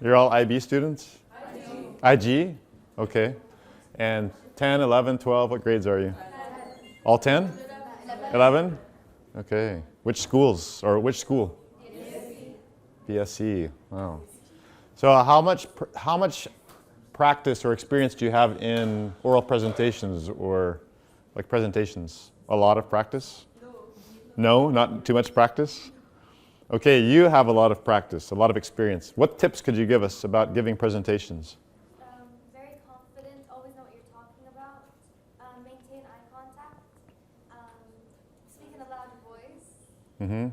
You're all IB students? IG? Okay. And 10, 11, 12, what grades are you? All 10? 11? Okay. Which schools, or which school? BSc. Wow. So how much practice or experience do you have in oral presentations or like presentations? A lot of practice? No, not too much practice? Okay, you have a lot of practice, a lot of experience. What tips could you give us about giving presentations? Very confident, always know what you're talking about, maintain eye contact, speak in a loud voice. Mm-hmm.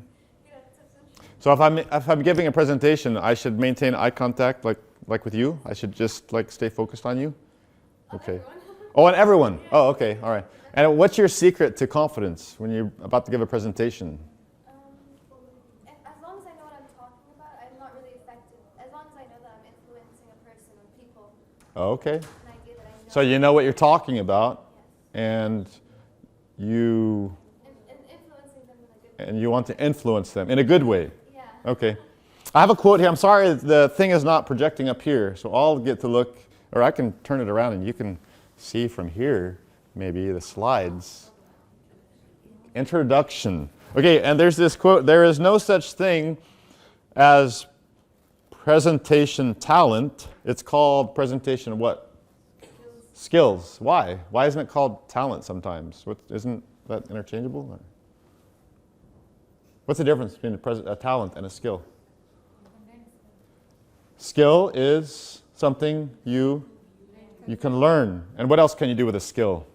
So if I'm giving a presentation, I should maintain eye contact like with you? I should just like stay focused on you? Okay. Oh, on everyone. Oh, okay. All right. And what's your secret to confidence when you're about to give a presentation? As long as I know what I'm talking about, I'm not really affected. As long as I know that I'm influencing a person or people. Oh, okay. An idea that I know. So you know what you're talking about, Yes. and you Influencing them in a good way. and you want to influence them in a good way. Yeah. Okay. I have a quote here. I'm sorry the thing is not projecting up here, so I'll get to look, or I can turn it around and you can see from here maybe the slides. Introduction. Okay, and there's this quote, there is no such thing as presentation talent. It's called presentation what? Skills. Why? Why isn't it called talent sometimes? Isn't that interchangeable? Or? What's the difference between a talent and a skill? Skill is something you can learn. And what else can you do with a skill?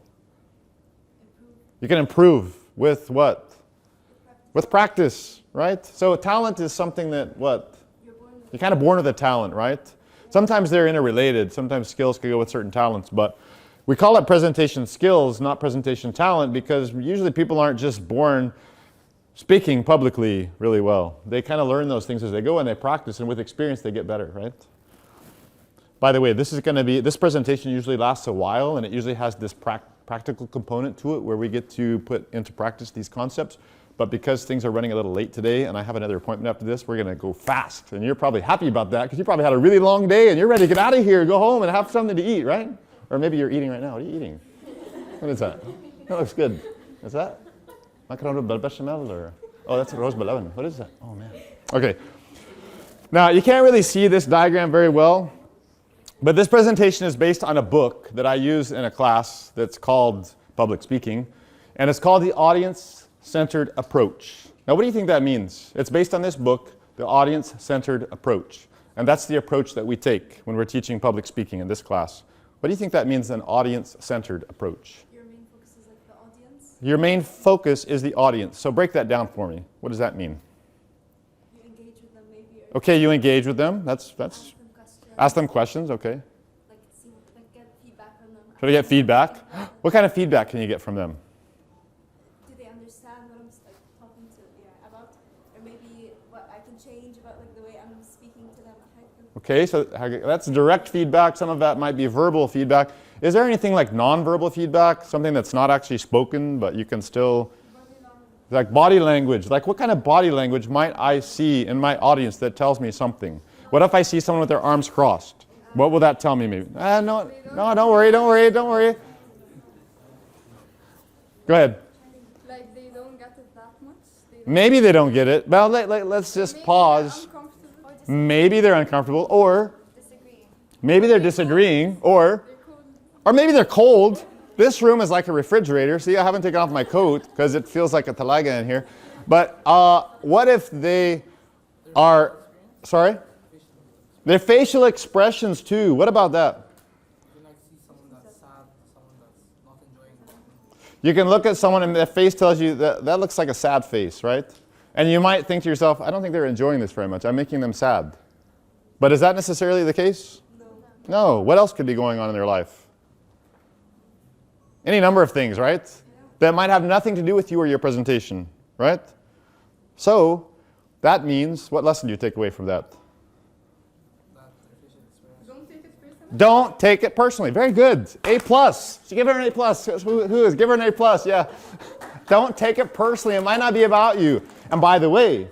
You can improve with what? With practice, right? So a talent is something that what? You're kind of born with a talent, right? Sometimes they're interrelated. Sometimes skills can go with certain talents, but we call it presentation skills, not presentation talent, because usually people aren't just born speaking publicly really well. They kind of learn those things as they go and they practice, and with experience they get better, right? By the way, this presentation usually lasts a while, and it usually has this practical component to it where we get to put into practice these concepts. But because things are running a little late today and I have another appointment after this, we're going to go fast. And you're probably happy about that because you probably had a really long day and you're ready to get out of here, go home and have something to eat, right? Or maybe you're eating right now. What are you eating? What is that? That looks good. What's that? Macaron bechamel or? Oh, that's a rose balaban. What is that? Oh, man. Okay. Now, you can't really see this diagram very well, but this presentation is based on a book that I use in a class that's called Public Speaking, and it's called The Audience-Centered Approach. Now, what do you think that means? It's based on this book, The Audience-Centered Approach, and that's the approach that we take when we're teaching public speaking in this class. What do you think that means, an audience-centered approach? Your main focus is like the audience? Your main focus is the audience. So break that down for me. What does that mean? You engage with them maybe. Okay, you engage with them. That's ask them questions, okay. Like get feedback from them. Try to get feedback. What kind of feedback can you get from them? Do they understand what I'm talking about? Or maybe what I can change about like the way I'm speaking to them. Okay, so that's direct feedback. Some of that might be verbal feedback. Is there anything like non-verbal feedback? Something that's not actually spoken, but you can still, like body language. Like what kind of body language might I see in my audience that tells me something? What if I see someone with their arms crossed? What will that tell me maybe? No, don't worry. Go ahead. Like they don't get it that much? Maybe they don't get it. Well, let's just pause. Maybe they're uncomfortable, or maybe they're disagreeing, or maybe they're cold. This room is like a refrigerator. See, I haven't taken off my coat because it feels like a talaga in here. But what if they are, sorry? Their facial expressions too. What about that? You can look at someone and their face tells you that looks like a sad face, right? And you might think to yourself, I don't think they're enjoying this very much. I'm making them sad. But is that necessarily the case? No. What else could be going on in their life? Any number of things, right? That might have nothing to do with you or your presentation, right? So that means, what lesson do you take away from that? Don't take it personally. Very good. A+. So give her an A+. Who is? Give her an A+, yeah. Don't take it personally. It might not be about you. And by the way,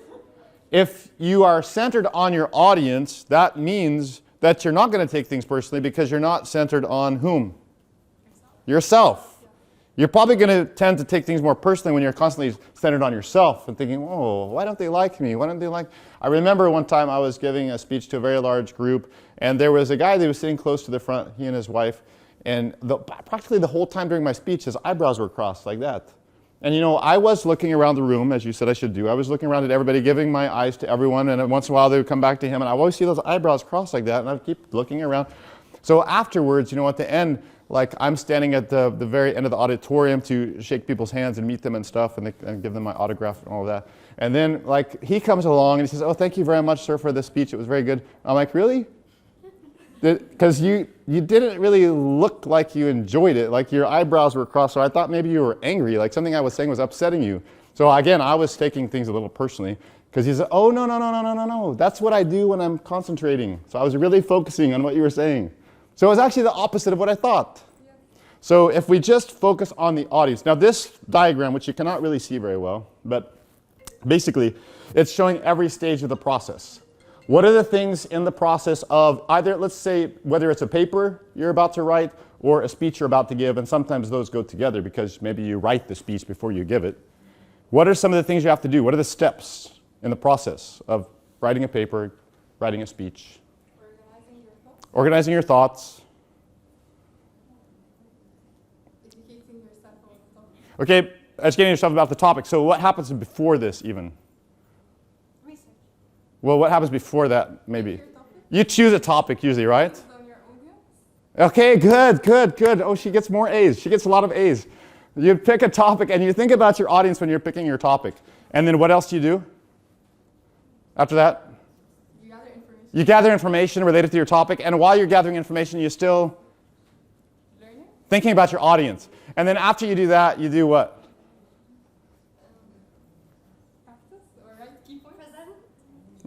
If you are centered on your audience, that means that you're not going to take things personally because you're not centered on whom? Yourself. You're probably going to tend to take things more personally when you're constantly centered on yourself and thinking, oh, why don't they like me? Why don't they like... I remember one time I was giving a speech to a very large group, and there was a guy that was sitting close to the front, he and his wife, and practically the whole time during my speech, his eyebrows were crossed like that. And you know, I was looking around the room, as you said I should do. I was looking around at everybody, giving my eyes to everyone, and once in a while they would come back to him, and I always see those eyebrows crossed like that, and I'd keep looking around. So afterwards, you know, at the end, like I'm standing at the very end of the auditorium to shake people's hands and meet them and stuff and give them my autograph and all of that. And then like he comes along and he says, oh, thank you very much, sir, for the speech. It was very good. I'm like, really? Because you didn't really look like you enjoyed it. Like your eyebrows were crossed. So I thought maybe you were angry. Like something I was saying was upsetting you. So again, I was taking things a little personally. Because he said, oh, no. That's what I do when I'm concentrating. So I was really focusing on what you were saying. So it was actually the opposite of what I thought. Yeah. So if we just focus on the audience. Now this diagram, which you cannot really see very well, but basically it's showing every stage of the process. What are the things in the process of either, let's say, whether it's a paper you're about to write or a speech you're about to give, and sometimes those go together because maybe you write the speech before you give it. What are some of the things you have to do? What are the steps in the process of writing a paper, writing a speech? Organizing your thoughts. Educating yourself on the topic. Okay, educating yourself about the topic. So what happens before this even? Research. Well, what happens before that maybe? You choose a topic usually, right? On your audience. Okay, good. Oh, she gets more A's. She gets a lot of A's. You pick a topic and you think about your audience when you're picking your topic. And then what else do you do after that? You gather information related to your topic, and while you're gathering information, you're still thinking about your audience. And then after you do that, you do what? Practice or write key points.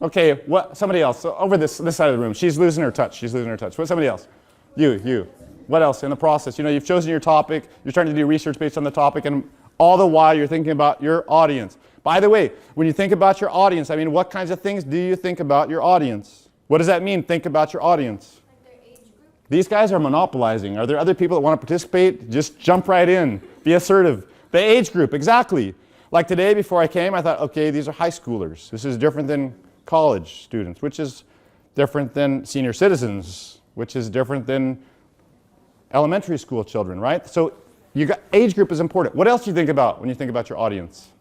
Okay, what? Somebody else. So over this side of the room. She's losing her touch. What? Somebody else. You. What else in the process? You know, you've chosen your topic. You're trying to do research based on the topic, and all the while you're thinking about your audience. By the way, when you think about your audience, I mean, what kinds of things do you think about your audience? What does that mean, think about your audience? Like their age group? These guys are monopolizing. Are there other people that want to participate? Just jump right in. Be assertive. The age group, exactly. Like today before I came, I thought, okay, these are high schoolers. This is different than college students, which is different than senior citizens, which is different than elementary school children, right? So age group is important. What else do you think about when you think about your audience?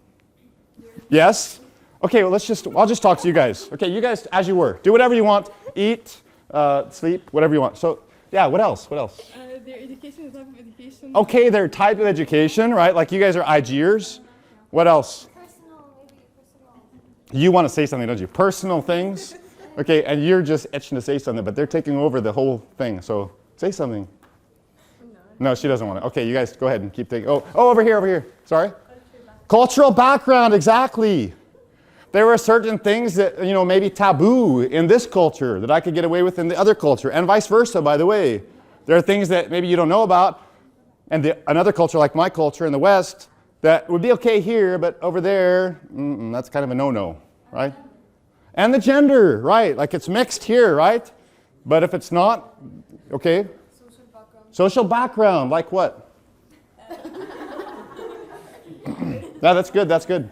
Yes? Okay, well, I'll just talk to you guys. Okay, you guys, as you were. Do whatever you want. Eat, sleep, whatever you want. So, yeah, what else? Their education, the type of education. Okay, their type of education, right? Like you guys are IGers. What else? Personal. You want to say something, don't you? Personal things. Okay, and you're just itching to say something, but they're taking over the whole thing. So, say something. No, she doesn't want to. Okay, you guys go ahead and keep thinking. Oh, over here. Sorry? Cultural background, exactly. There were certain things that, you know, maybe taboo in this culture that I could get away with in the other culture, and vice versa, by the way. There are things that maybe you don't know about, and another culture like my culture in the West that would be okay here, but over there, that's kind of a no-no, right? And the gender, right? Like it's mixed here, right? But if it's not, okay. Social background, like what? No, that's good.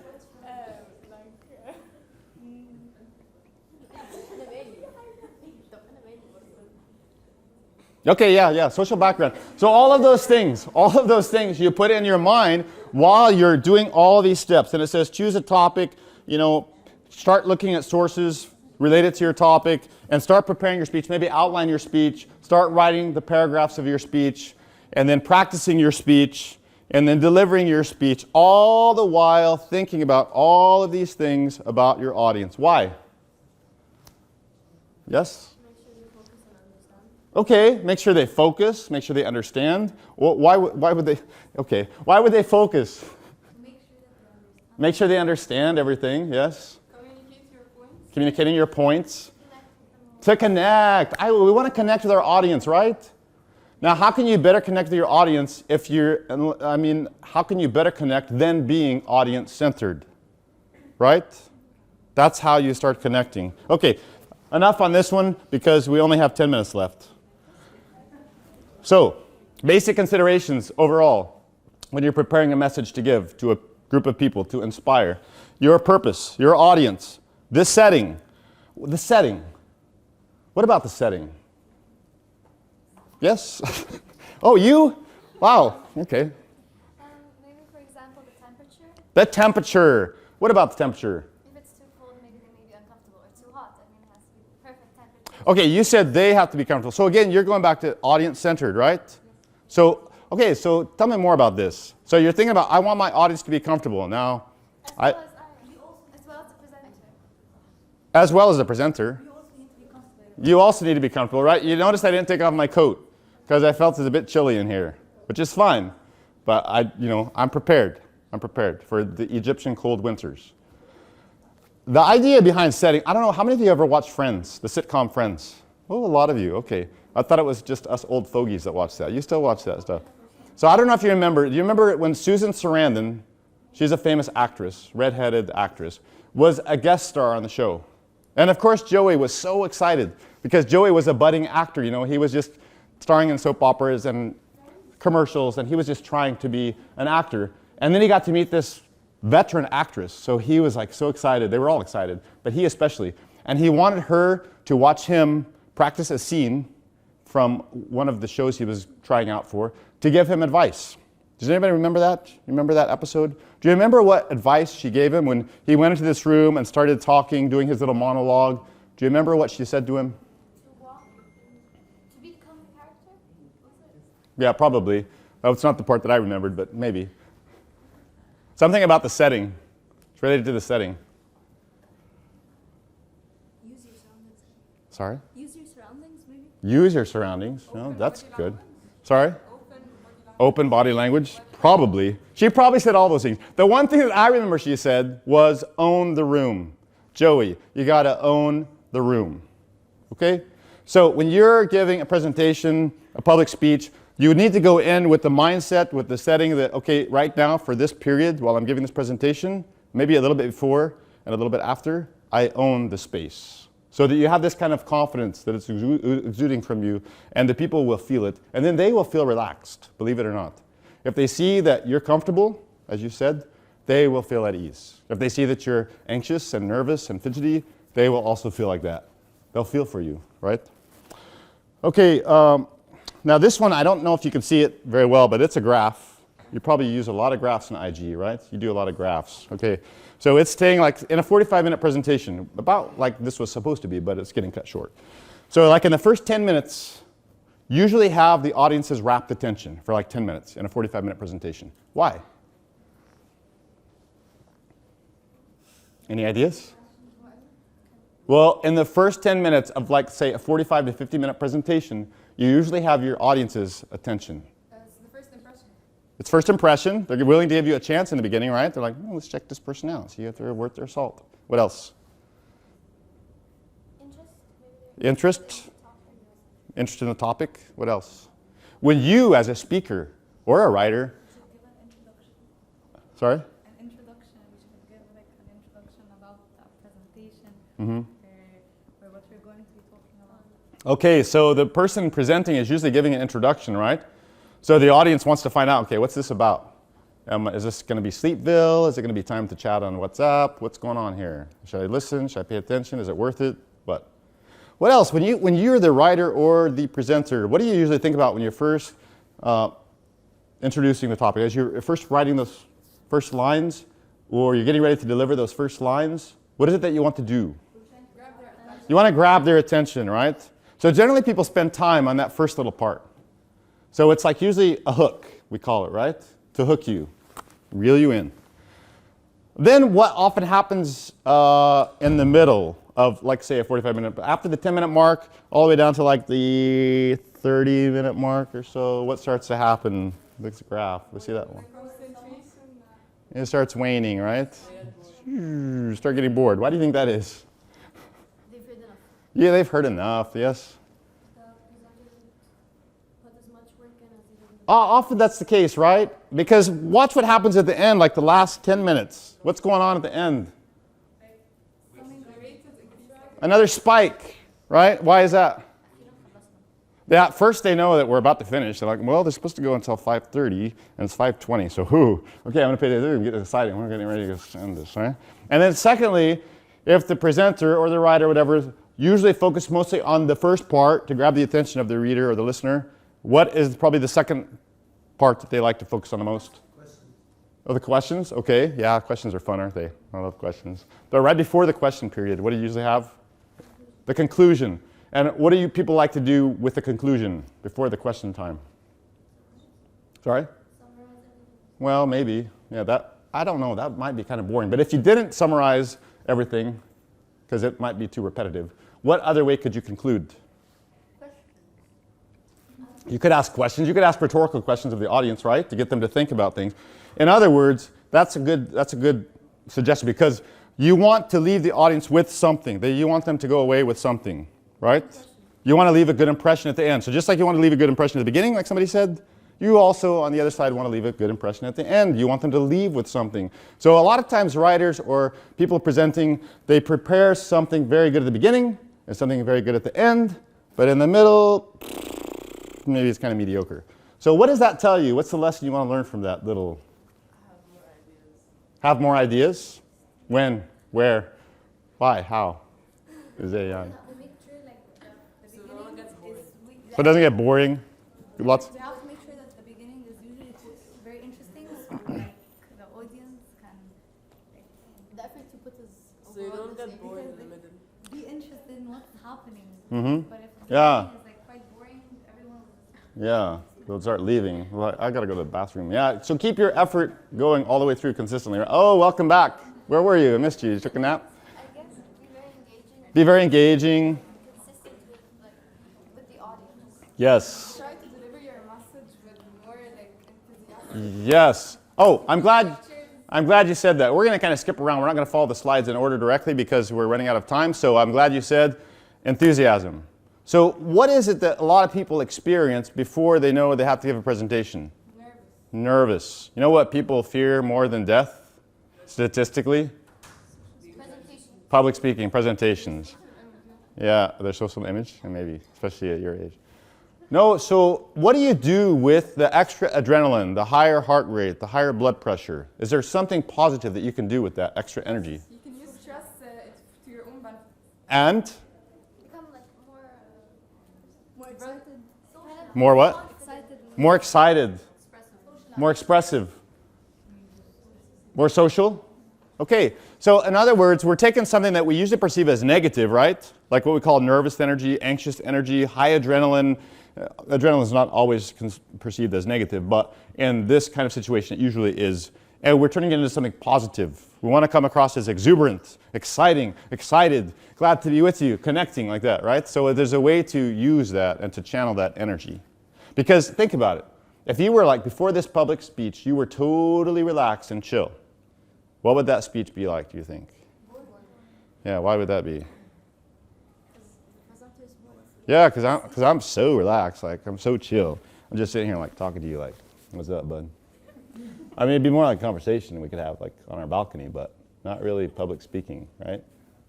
Okay, yeah, social background. So all of those things you put in your mind while you're doing all these steps. And it says choose a topic, you know, start looking at sources related to your topic and start preparing your speech. Maybe outline your speech, start writing the paragraphs of your speech, and then practicing your speech, and then delivering your speech, all the while thinking about all of these things about your audience. Why? Yes? Okay, make sure they focus, make sure they understand. Well, why would they focus? Make sure they understand everything, yes? Communicating your points. To connect. We want to connect with our audience, right? Now, how can you better connect with your audience how can you better connect than being audience-centered, right? That's how you start connecting. Okay, enough on this one because we only have 10 minutes left. So, basic considerations overall when you're preparing a message to give to a group of people to inspire. Your purpose, your audience, this setting. The setting. What about the setting? Yes? Oh, you? Wow, okay. Maybe, for example, the temperature. The temperature. What about the temperature? If it's too cold, maybe they may be uncomfortable, or too hot. I mean, it has to be the perfect temperature. Okay, you said they have to be comfortable. So again, you're going back to audience-centered, right? So, okay, so tell me more about this. So you're thinking about, I want my audience to be comfortable. Now, As well as the presenter. As well as the presenter. You also need to be comfortable, right? You notice I didn't take off my coat because I felt it's a bit chilly in here, which is fine. But I'm prepared. I'm prepared for the Egyptian cold winters. The idea behind setting, I don't know, how many of you ever watched Friends, the sitcom Friends? Oh, a lot of you, okay. I thought it was just us old fogies that watched that. You still watch that stuff. So I don't know if you remember, do you remember when Susan Sarandon, she's a famous actress, redheaded actress, was a guest star on the show. And of course, Joey was so excited because Joey was a budding actor. He was just starring in soap operas and commercials, and he was just trying to be an actor. And then he got to meet this veteran actress, so he was like so excited. They were all excited, but he especially. And he wanted her to watch him practice a scene from one of the shows he was trying out for to give him advice. Does anybody remember that? You remember that episode? Do you remember what advice she gave him when he went into this room and started talking, doing his little monologue? Do you remember what she said to him? To become the character? Yeah, probably. That's not the part that I remembered, but maybe. Something about the setting. It's related to the setting. Use your surroundings. Sorry? Use your surroundings, maybe? Use your surroundings. No, that's good. Sorry? Open body language? Probably. She probably said all those things. The one thing that I remember she said was own the room. Joey, you got to own the room. Okay? So when you're giving a presentation, a public speech, you need to go in with the mindset, with the setting that, okay, right now for this period while I'm giving this presentation, maybe a little bit before and a little bit after, I own the space. So that you have this kind of confidence that it's exuding from you, and the people will feel it, and then they will feel relaxed, believe it or not. If they see that you're comfortable, as you said, they will feel at ease. If they see that you're anxious and nervous and fidgety, they will also feel like that. They'll feel for you, right? Okay, now this one, I don't know if you can see it very well, but it's a graph. You probably use a lot of graphs in IG, right? You do a lot of graphs, okay? So it's staying like in a 45-minute presentation, about like this was supposed to be, but it's getting cut short. So like in the first 10 minutes, usually have the audience's rapt attention for like 10 minutes in a 45-minute presentation. Why? Any ideas? Well, in the first 10 minutes of like, say, a 45 to 50-minute presentation, you usually have your audience's attention. It's the first impression. It's first impression. They're willing to give you a chance in the beginning, right? They're like, oh, let's check this person out, see if they're worth their salt. What else? Interest? Interest in the topic. What else? When you, as a speaker or a writer, Give an introduction. sorry? An introduction. We should give like an introduction about that presentation. Or what we're going to be talking about. Okay, so the person presenting is usually giving an introduction, right? So the audience wants to find out, okay, what's this about? Is this going to be Sleepville? Is it going to be time to chat on WhatsApp? What's going on here? Should I listen? Should I pay attention? Is it worth it? What else? When you're the writer or the presenter, what do you usually think about when you're first introducing the topic? As you're first writing those first lines, or you're getting ready to deliver those first lines, what is it that you want to do? You want to grab their attention, right? So generally people spend time on that first little part. So it's like usually a hook, we call it, right? To hook you, reel you in. Then what often happens in the middle of, like, say, a 45-minute, after the 10-minute mark, all the way down to like the 30-minute mark or so, what starts to happen? Look at the graph. We see that one. It starts waning, right? Start getting bored. Why do you think that is? They've heard enough. Yeah, they've heard enough, yes. The presenter didn't put as much work in as he did in the Often that's the case, right? Because watch what happens at the end, like the last 10 minutes. What's going on at the end? Another spike, right? Why is that? Yeah, first they know that we're about to finish. They're like, well, they're supposed to go until 5:30, and it's 5:20, so whoo. Okay, I'm going to pay the and get excited. We're getting ready to end this, right? And then secondly, if the presenter or the writer or whatever usually focus mostly on the first part to grab the attention of the reader or the listener, what is probably the second part that they like to focus on the most? Questions. Oh, the questions? Okay, yeah, questions are fun, aren't they? I love questions. But right before the question period, what do you usually have? The conclusion. And what do you people like to do with the conclusion before the question time? Sorry? Well, maybe. Yeah, that I don't know. That might be kind of boring. But if you didn't summarize everything, because it might be too repetitive, what other way could you conclude? You could ask questions. You could ask rhetorical questions of the audience, right, to get them to think about things. In other words, that's a good suggestion, because you want to leave the audience with something. You want them to go away with something, right? You want to leave a good impression at the end. So just like you want to leave a good impression at the beginning, like somebody said, you also, on the other side, want to leave a good impression at the end. You want them to leave with something. So a lot of times writers or people presenting, they prepare something very good at the beginning and something very good at the end, but in the middle, maybe it's kind of mediocre. So what does that tell you? What's the lesson you want to learn from that little? Have more ideas. When? Where? Why? How? Is it young? So it doesn't get boring? Lots? We have to make sure that the beginning is usually very interesting, so like the audience can, like, the effort you put is So you overall don't the get same, bored in because, the like, middle. be interested in what's happening. Mm-hmm. But if the Yeah. beginning is like quite boring, everyone will Yeah, they'll start leaving. Well, I gotta go to the bathroom. Yeah, so keep your effort going all the way through consistently. Oh, welcome back. Where were you? I missed you. You took a nap? I guess be very engaging. Be very engaging. Consistent with the audience. Yes. try to deliver your message with more like enthusiasm. Yes. Oh, I'm glad you said that. We're going to kind of skip around. We're not going to follow the slides in order directly because we're running out of time. So I'm glad you said enthusiasm. So what is it that a lot of people experience before they know they have to give a presentation? Nervous. You know what people fear more than death? Statistically? Presentation. Public speaking, presentations. Yeah, their social image, and maybe, especially at your age. No, so what do you do with the extra adrenaline, the higher heart rate, the higher blood pressure? Is there something positive that you can do with that extra energy? You can use stress to your own benefit. And Become like More excited. more what? Excited. More excited, more expressive, more social? Okay, so in other words, we're taking something that we usually perceive as negative, right? Like what we call nervous energy, anxious energy, high adrenaline. Adrenaline is not always perceived as negative, but in this kind of situation, it usually is. And we're turning it into something positive. We want to come across as exuberant, exciting, excited, glad to be with you, connecting like that, right? So there's a way to use that and to channel that energy. Because think about it. If you were like, before this public speech, you were totally relaxed and chill, what would that speech be like, do you think? Yeah, why would that be? Yeah, because I'm so relaxed, like I'm so chill. I'm just sitting here like talking to you like, what's up, bud? I mean, it'd be more like a conversation we could have like on our balcony, but not really public speaking, right?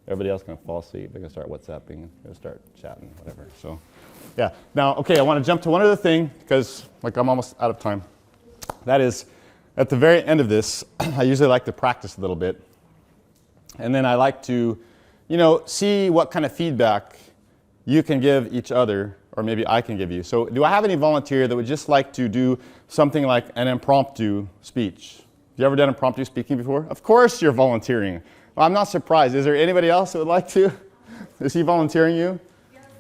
Everybody else can fall asleep. They're gonna start WhatsApping, they're gonna start chatting, whatever. So, yeah. Now, okay, I want to jump to one other thing because like I'm almost out of time. That is, at the very end of this, I usually like to practice a little bit, and then I like to, see what kind of feedback you can give each other, or maybe I can give you. So do I have any volunteer that would just like to do something like an impromptu speech? Have you ever done impromptu speaking before? Of course you're volunteering. Well, I'm not surprised. Is there anybody else that would like to? Is he volunteering you?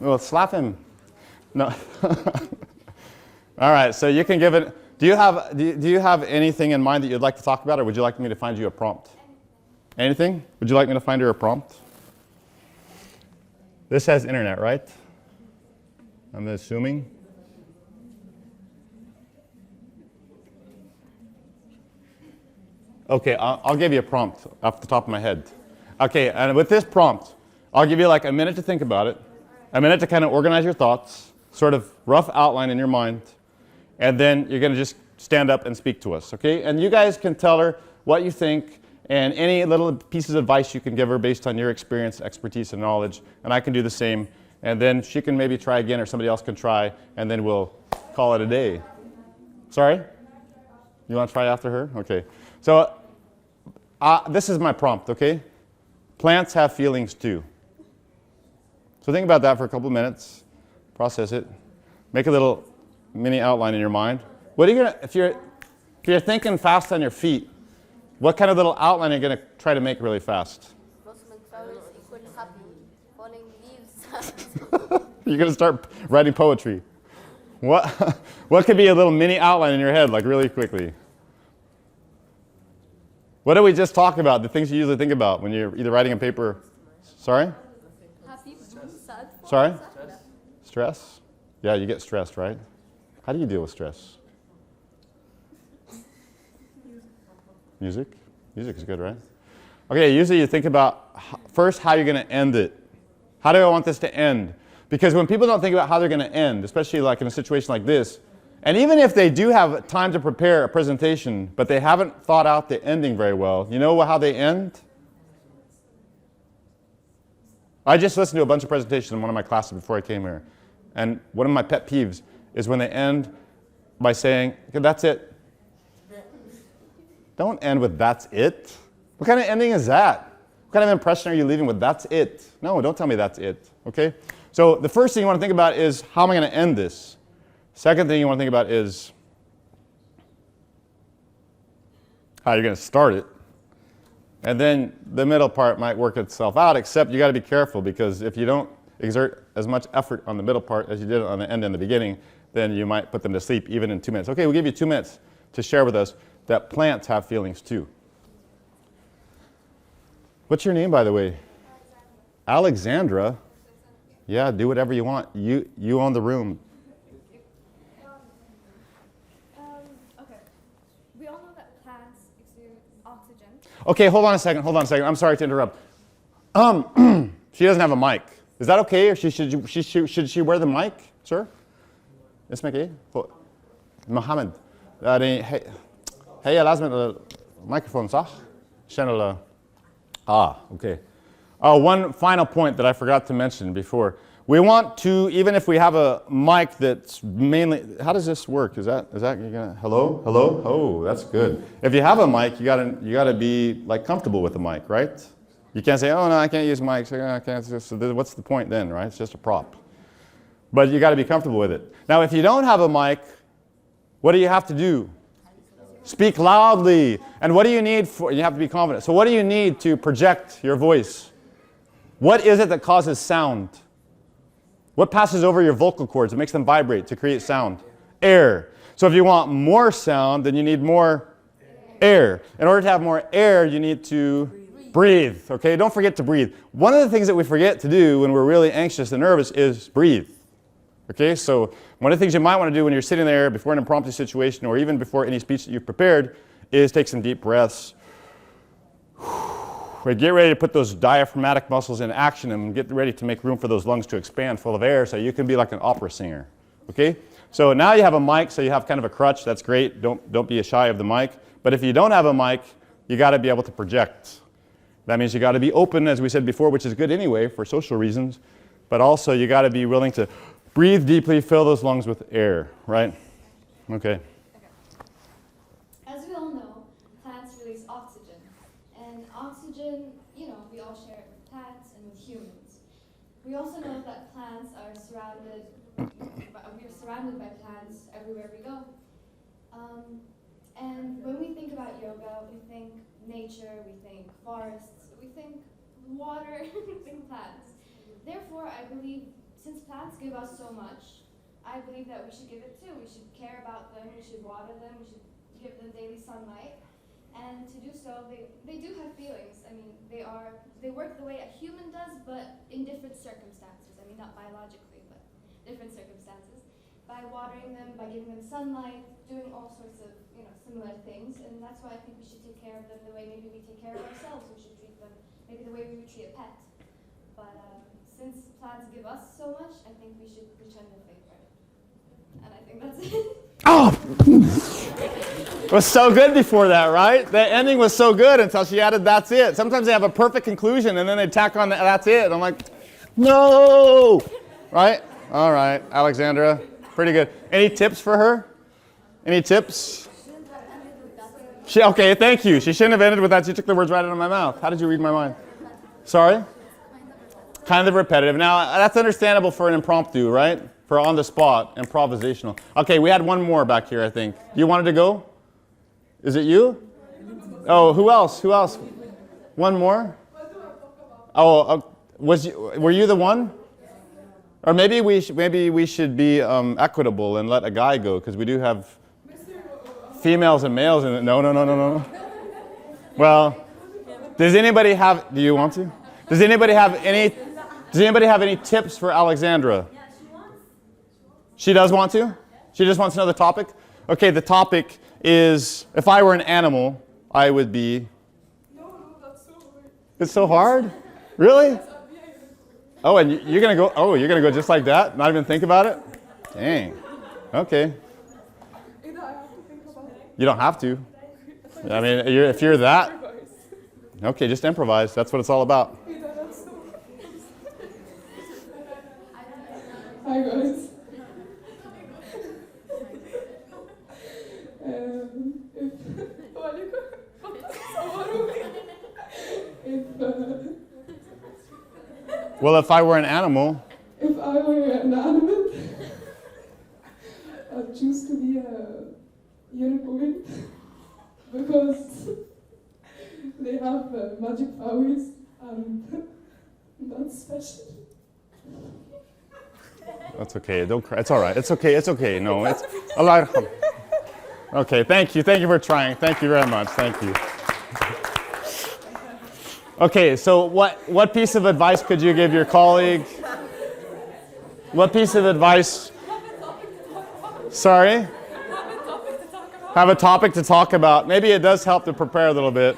Well, slap him. No. All right, so you can give it. Do you have anything in mind that you'd like to talk about, or would you like me to find you a prompt? Anything? Would you like me to find her a prompt? This has internet, right? I'm assuming. Okay, I'll give you a prompt off the top of my head. Okay, and with this prompt, I'll give you like a minute to think about it, a minute to kind of organize your thoughts, sort of rough outline in your mind, and then you're going to just stand up and speak to us, okay? And you guys can tell her what you think, and any little pieces of advice you can give her based on your experience, expertise, and knowledge, and I can do the same. And then she can maybe try again, or somebody else can try, and then we'll call it a day. Sorry? You want to try after her? Okay. So this is my prompt, okay? Plants have feelings too. So think about that for a couple of minutes. Process it. Make a little mini outline in your mind. What are you gonna, if you're thinking fast on your feet, what kind of little outline are you gonna try to make really fast? You're gonna start writing poetry. What could be a little mini outline in your head, like really quickly? What did we just talk about? The things you usually think about when you're either writing on paper. Sorry? Happy, sad. Sorry? Stress? Yeah, you get stressed, right? How do you deal with stress? Music? Music is good, right? Okay, usually you think about first how you're going to end it. How do I want this to end? Because when people don't think about how they're going to end, especially like in a situation like this, and even if they do have time to prepare a presentation, but they haven't thought out the ending very well, you know how they end? I just listened to a bunch of presentations in one of my classes before I came here. And one of my pet peeves is when they end by saying, okay, that's it. Don't end with that's it. What kind of ending is that? What kind of impression are you leaving with that's it? No, don't tell me that's it, okay? So the first thing you want to think about is how am I going to end this? Second thing you want to think about is how you're going to start it. And then the middle part might work itself out, except you got to be careful, because if you don't exert as much effort on the middle part as you did on the end and the beginning, then you might put them to sleep even in 2 minutes. Okay, we'll give you 2 minutes to share with us that plants have feelings too. What's your name, by the way? Alexandra. Yeah, do whatever you want. You own the room. Okay. We all know that plants exude oxygen. Okay, hold on a second. I'm sorry to interrupt. She doesn't have a mic. Is that okay? Or should she wear the mic, sir? اسمك ايه؟ محمد. هي لازم الميكروفون صح؟ عشان okay. One final point that I forgot to mention before. We want to, even if we have a mic that's mainly, how does this work? Is that you're gonna, hello? Oh, that's good. If you have a mic, you gotta be like comfortable with the mic, right? You can't say, oh no, I can't use mics. I can't. So what's the point then, right? It's just a prop. But you gotta be comfortable with it. Now, if you don't have a mic, what do you have to do? Speak loudly. And what do you need for, you have to be confident. So what do you need to project your voice? What is it that causes sound? What passes over your vocal cords and makes them vibrate to create sound? Air. So if you want more sound, then you need more air. In order to have more air, you need to breathe. Okay, don't forget to breathe. One of the things that we forget to do when we're really anxious and nervous is breathe. Okay, so one of the things you might want to do when you're sitting there before an impromptu situation or even before any speech that you've prepared is take some deep breaths. Get ready to put those diaphragmatic muscles in action and get ready to make room for those lungs to expand full of air so you can be like an opera singer. Okay? So now you have a mic, so you have kind of a crutch. That's great. Don't be shy of the mic. But if you don't have a mic, you got to be able to project. That means you got to be open, as we said before, which is good anyway for social reasons. But also you got to be willing to breathe deeply, fill those lungs with air, right? Okay. As we all know, plants release oxygen. And oxygen, we all share it with plants and with humans. We also know that plants are surrounded, we are surrounded by plants everywhere we go. And when we think about yoga, we think nature, we think forests, we think water, we think plants. Therefore, I believe, since plants give us so much, I believe that we should give it too. We should care about them, we should water them, we should give them daily sunlight. And to do so, they do have feelings. I mean, they work the way a human does, but in different circumstances. I mean, not biologically, but different circumstances. By watering them, by giving them sunlight, doing all sorts of, similar things. And that's why I think we should take care of them the way maybe we take care of ourselves. We should treat them maybe the way we would treat a pet. But since plants give us so much, I think we should pretend that they care. And I think that's it. Oh! It was so good before that, right? The ending was so good until she added that's it. Sometimes they have a perfect conclusion and then they tack on the, that's it. I'm like, no! Right? All right, Alexandra. Pretty good. Any tips for her? Any tips? Okay, thank you. She shouldn't have ended with that. She took the words right out of my mouth. How did you read my mind? Sorry? Kind of repetitive. Now, that's understandable for an impromptu, right? For on the spot, improvisational. Okay, we had one more back here, I think. You wanted to go? Is it you? Oh, who else? Who else? One more? Oh, were you the one? Or maybe we should be equitable and let a guy go, because we do have females and males in it. No. Well, does anybody have? Do you want to? Does anybody have any tips for Alexandra? Yeah, she wants. She does want to? She just wants to know the topic? Okay, the topic is, if I were an animal, I would be... No, that's so hard. It's so hard? Really? Oh, and you're going to go just like that? Not even think about it? Dang. Okay. Either I have to think about it. You don't have to. I mean, if you're that... Okay, just improvise. That's what it's all about. Either that's so Hi guys. Well, if I were an animal... If I were an animal, I'd choose to be a unicorn because they have magic powers and that's special. That's okay. Don't cry. It's all right. It's okay. It's okay. No, it's a lot. Okay. Thank you. Thank you for trying. Thank you very much. Thank you. Okay. So, what piece of advice could you give your colleague? What piece of advice? Sorry. Have a topic to talk about. Maybe it does help to prepare a little bit.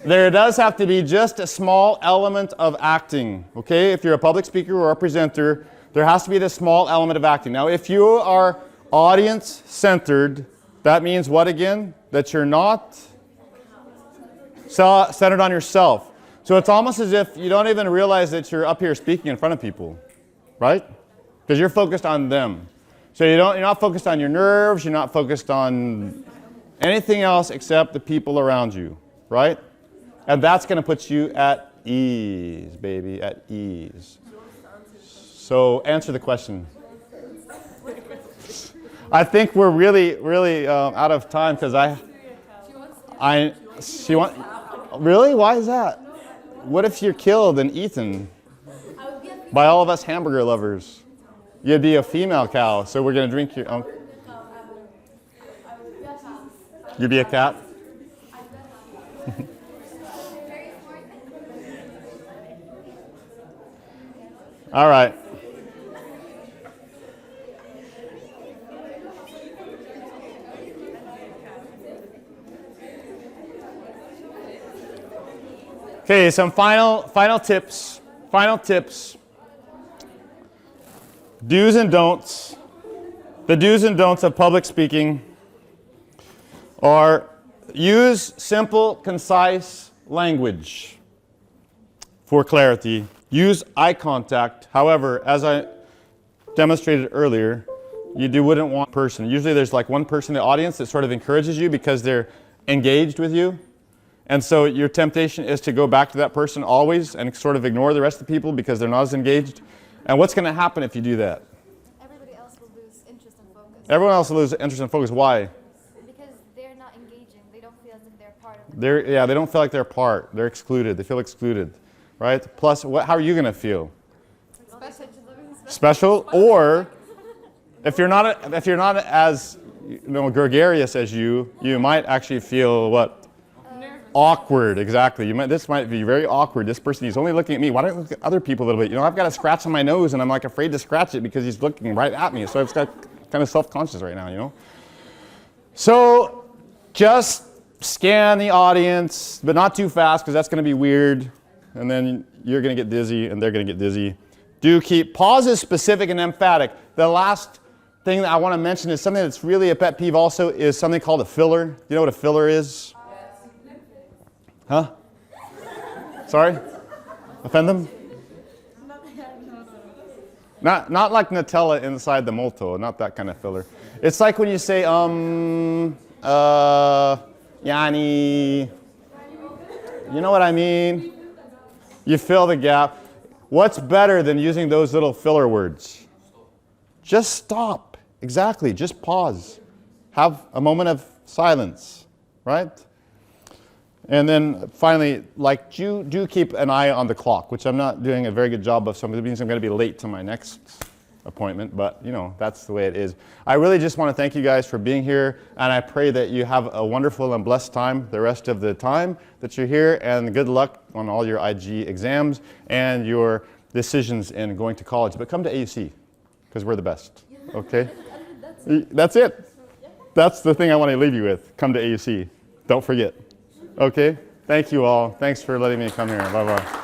There does have to be just a small element of acting, okay? If you're a public speaker or a presenter, there has to be this small element of acting. Now, if you are audience-centered, that means what again? That you're not centered on yourself. So it's almost as if you don't even realize that you're up here speaking in front of people, right? Because you're focused on them. So you're not focused on your nerves, you're not focused on anything else except the people around you, right? And that's going to put you at ease, baby, at ease. So answer the question. I think we're really out of time because really? Why is that? What if you're killed and eaten by all of us hamburger lovers? You'd be a female cow, so we're going to drink your... You'd be a cat? All right. Okay, some final tips. Final tips. Do's and don'ts. The do's and don'ts of public speaking are use simple, concise language for clarity. Use eye contact. However, as I demonstrated earlier, you wouldn't want person. Usually there's like one person in the audience that sort of encourages you because they're engaged with you. And so your temptation is to go back to that person always and sort of ignore the rest of the people because they're not as engaged. And what's going to happen if you do that? Everybody else will lose interest and focus. Everyone else will lose interest and focus. Why? Because they're not engaging. They don't feel as if they're part of it. They don't feel like they're part. They're excluded. They feel excluded, right? Plus, how are you going to feel? Special, or if you're not as gregarious as you might actually feel what? Awkward, exactly. This might be very awkward. This person, he's only looking at me. Why don't I look at other people a little bit? I've got a scratch on my nose, and I'm like afraid to scratch it because he's looking right at me. So I've got kind of self-conscious right now, So just scan the audience, but not too fast because that's going to be weird. And then you're going to get dizzy, and they're going to get dizzy. Do keep pauses specific and emphatic. The last thing that I want to mention is something that's really a pet peeve also is something called a filler. Do you know what a filler is? Huh? Sorry? Offend them? Not like Nutella inside the molto, not that kind of filler. It's like when you say, yani, you know what I mean? You fill the gap. What's better than using those little filler words? Just stop. Exactly, just pause. Have a moment of silence, right? And then finally, like, do keep an eye on the clock, which I'm not doing a very good job of, so it means I'm going to be late to my next appointment, but you know, that's the way it is. I really just want to thank you guys for being here, and I pray that you have a wonderful and blessed time the rest of the time that you're here, and good luck on all your IG exams and your decisions in going to college. But come to AUC, because we're the best, okay? That's it. That's the thing I want to leave you with. Come to AUC. Don't forget. Okay? Thank you all. Thanks for letting me come here. Bye-bye.